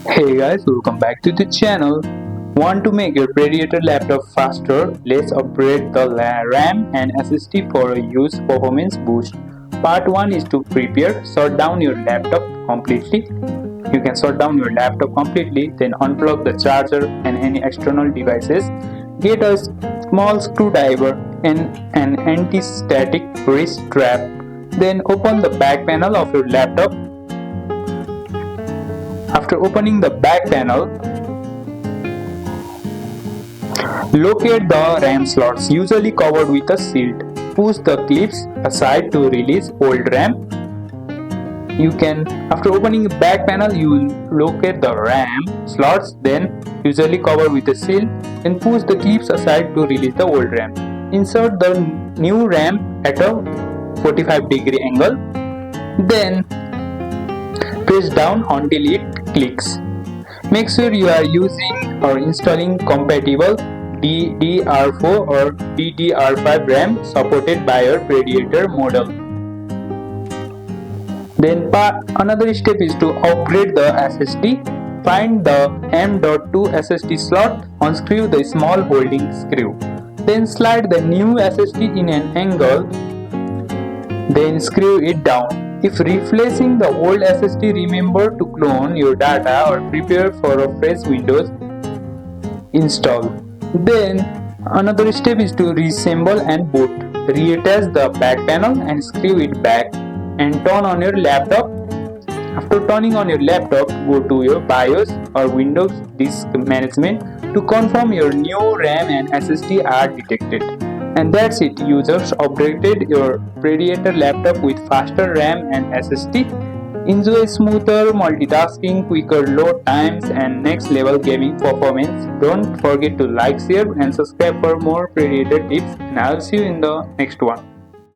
Hey guys, welcome back to the channel. Want to make your Predator laptop faster? Let's upgrade the RAM and SSD for a huge performance boost. Part 1 is to prepare, sort down your laptop completely. You can sort down your laptop completely, then unplug the charger and any external devices. Get a small screwdriver and an anti-static wrist strap. Then open the back panel of your laptop. After opening the back panel, locate the RAM slots, usually covered with a shield. Push the clips aside to release old RAM. After opening the back panel, you will locate the RAM slots, then usually covered with a shield. Then push the clips aside to release the old RAM. Insert the new RAM at a 45-degree angle. Then press down until it clicks. Make sure you are using or installing compatible DDR4 or DDR5 RAM supported by your Predator model. Then another step is to upgrade the SSD. Find the M.2 SSD slot, unscrew the small holding screw. Then slide the new SSD in an angle, then screw it down. If replacing the old SSD, remember to clone your data or prepare for a fresh Windows install. Then another step is to reassemble and boot. Reattach the back panel and screw it back and turn on your laptop. After turning on your laptop, go to your BIOS or Windows Disk Management to confirm your new RAM and SSD are detected. And that's it, users upgraded your Predator laptop with faster RAM and SSD. Enjoy smoother multitasking, quicker load times and next level gaming performance. Don't forget to like, share and subscribe for more Predator tips, and I'll see you in the next one.